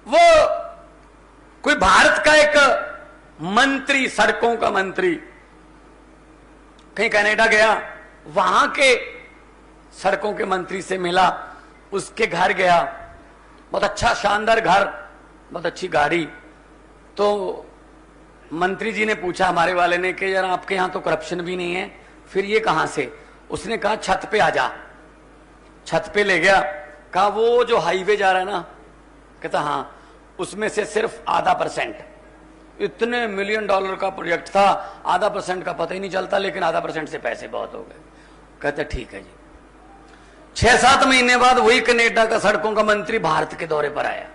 वो कोई भारत का एक मंत्री, सड़कों का मंत्री कहीं कनाडा गया, वहां के सड़कों के मंत्री से मिला, उसके घर गया, बहुत अच्छा शानदार घर, बहुत अच्छी गाड़ी। तो मंत्री जी ने पूछा हमारे वाले ने कि यार आपके यहां तो करप्शन भी नहीं है, फिर ये कहां से? उसने कहा छत पे आ जा। छत पे ले गया, कहा वो जो हाईवे जा रहा है ना, कहता हाँ, उसमें से सिर्फ %.5, इतने $1 मिलियन का प्रोजेक्ट था, %.5 का पता ही नहीं चलता, लेकिन %.5 से पैसे बहुत हो गए। कहते ठीक है जी। 6-7 महीने बाद वही कनाडा का सड़कों का मंत्री भारत के दौरे पर आया,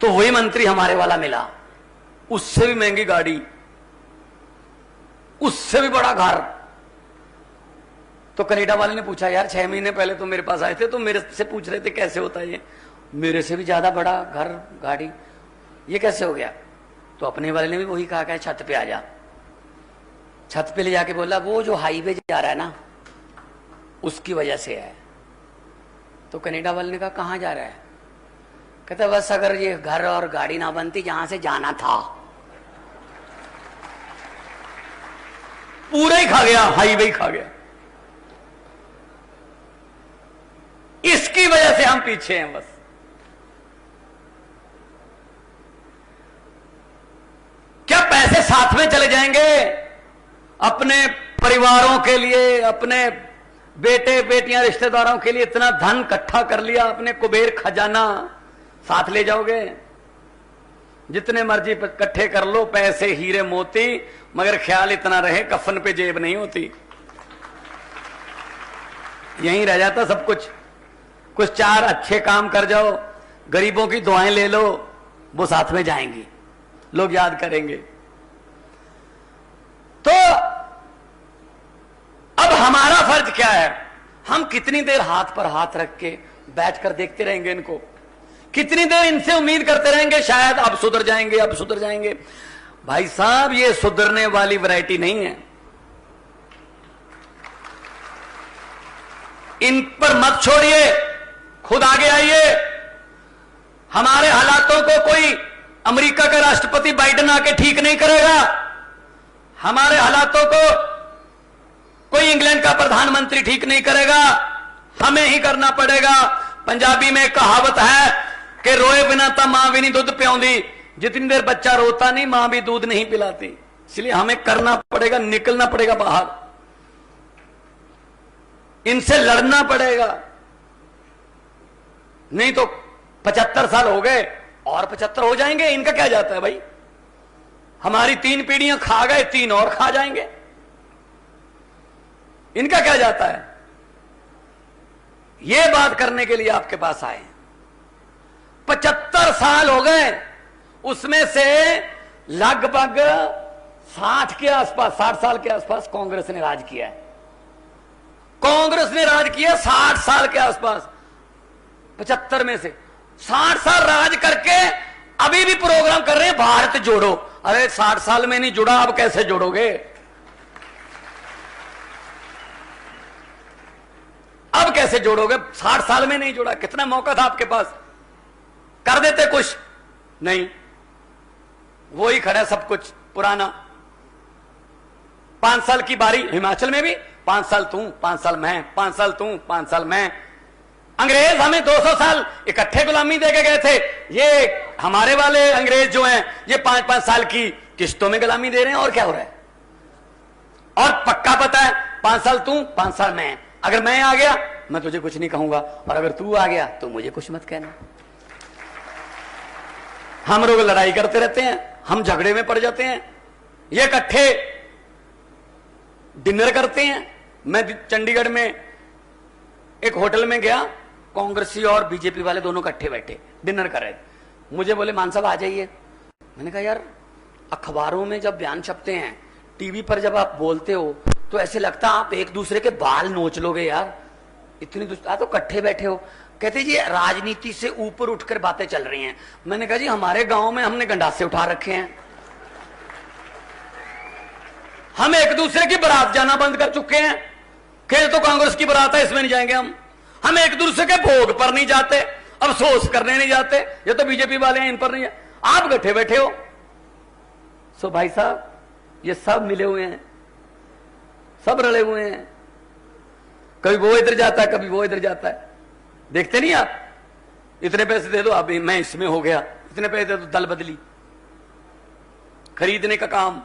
तो वही मंत्री हमारे वाला मिला, उससे भी महंगी गाड़ी, उससे भी बड़ा घर। तो कनाडा वाले ने पूछा यार 6 महीने पहले तो मेरे पास आए थे, तो मेरे से पूछ रहे थे कैसे होता है ये, मेरे से भी ज्यादा बड़ा घर गाड़ी, ये कैसे हो गया? तो अपने वाले ने भी वही कहा कि छत पे आ जा। छत पे ले जाके बोला वो जो हाईवे जा रहा है ना, उसकी वजह से है। तो कनाडा वाले ने कहा कहां जा रहा है? कहता बस अगर ये घर और गाड़ी ना बनती जहां से जाना था, पूरा ही खा गया, हाईवे ही खा गया। इसकी वजह से हम पीछे हैं बस। क्या पैसे साथ में चले जाएंगे? अपने परिवारों के लिए, अपने बेटे बेटियां रिश्तेदारों के लिए इतना धन इकट्ठा कर लिया, अपने कुबेर खजाना साथ ले जाओगे? जितने मर्जी इकट्ठे कर लो पैसे हीरे मोती, मगर ख्याल इतना रहे कफन पे जेब नहीं होती, यहीं रह जाता सब कुछ। कुछ 4 अच्छे काम कर जाओ, गरीबों की दुआएं ले लो, वो साथ में जाएंगी, लोग याद करेंगे। तो अब हमारा फर्ज क्या है? हम कितनी देर हाथ पर हाथ रख के बैठकर देखते रहेंगे इनको? कितनी देर इनसे उम्मीद करते रहेंगे शायद अब सुधर जाएंगे, अब सुधर जाएंगे? भाई साहब, ये सुधरने वाली वैरायटी नहीं है। इन पर मत छोड़िए, खुद आगे आइए। हमारे हालातों को कोई अमेरिका का राष्ट्रपति बाइडेन आके ठीक नहीं करेगा। हमारे हालातों को कोई इंग्लैंड का प्रधानमंत्री ठीक नहीं करेगा, हमें ही करना पड़ेगा। पंजाबी में कहावत है कि रोए बिना तो मां भी नहीं दूध पिलाती। जितनी देर बच्चा रोता नहीं, मां भी दूध नहीं पिलाती। इसलिए हमें करना पड़ेगा, निकलना पड़ेगा बाहर, इनसे लड़ना पड़ेगा। नहीं तो 75 साल हो गए और 75 हो जाएंगे, इनका क्या जाता है भाई? हमारी 3 पीढ़ियां खा गए, 3 और खा जाएंगे, इनका क्या जाता है? यह बात करने के लिए आपके पास आए। 75 साल हो गए, उसमें से लगभग 60 के आसपास, 60 साल के आसपास कांग्रेस ने राज किया है। कांग्रेस ने राज किया 60 साल के आसपास। 75 में से 60 साल राज करके अभी भी प्रोग्राम कर रहे हैं भारत जोड़ो। अरे 60 साल में नहीं जुड़ा, अब कैसे जोड़ोगे? अब कैसे जोड़ोगे? 60 साल में नहीं जुड़ा, कितना मौका था आपके पास, कर देते कुछ नहीं। वही खड़ा सब कुछ पुराना। 5 साल की बारी हिमाचल में भी, 5 साल तू, 5 साल मैं, 5 साल तू, 5 साल मैं। अंग्रेज हमें 200 साल इकट्ठे गुलामी देके गए थे। ये हमारे वाले अंग्रेज जो हैं, ये 5-5 साल की किश्तों में गुलामी दे रहे हैं। और क्या हो रहा है? और पक्का पता है, 5 साल तू, 5 साल मैं। अगर मैं आ गया मैं तुझे कुछ नहीं कहूंगा, और अगर तू आ गया तो मुझे कुछ मत कहना। हम लोग लड़ाई करते रहते हैं, हम झगड़े में पड़ जाते हैं, ये इकट्ठे डिनर करते हैं। मैं चंडीगढ़ में एक होटल में गया, कांग्रेसी और बीजेपी वाले दोनों इकट्ठे बैठे डिनर कर रहे थे। मुझे बोले मान साहब आ जाइए। मैंने कहा यार, अखबारों में जब बयान छपते हैं, टीवी पर जब आप बोलते हो, तो ऐसे लगता है आप एक दूसरे के बाल नोच लोगे यार, इतनी तो इकट्ठे बैठे हो। कहते जी राजनीति से ऊपर उठकर बातें चल रही हैं। मैंने कहा जी हमारे गांव में हमने गंडासे उठा रखे हैं, हम एक दूसरे की बारात जाना बंद कर चुके हैं। खेल तो कांग्रेस की बारात है, इसमें नहीं जाएंगे हम। हम एक दूसरे के भोग पर नहीं जाते, अफसोस करने नहीं जाते। ये तो बीजेपी वाले हैं, इन पर नहीं है। आप गठे बैठे हो। सो भाई साहब, ये सब मिले हुए हैं, सब रले हुए हैं। कभी वो इधर जाता है, कभी वो इधर जाता है। देखते नहीं आप, इतने पैसे दे दो, अभी मैं इसमें हो गया, इतने पैसे दे दो, दल बदली, खरीदने का काम।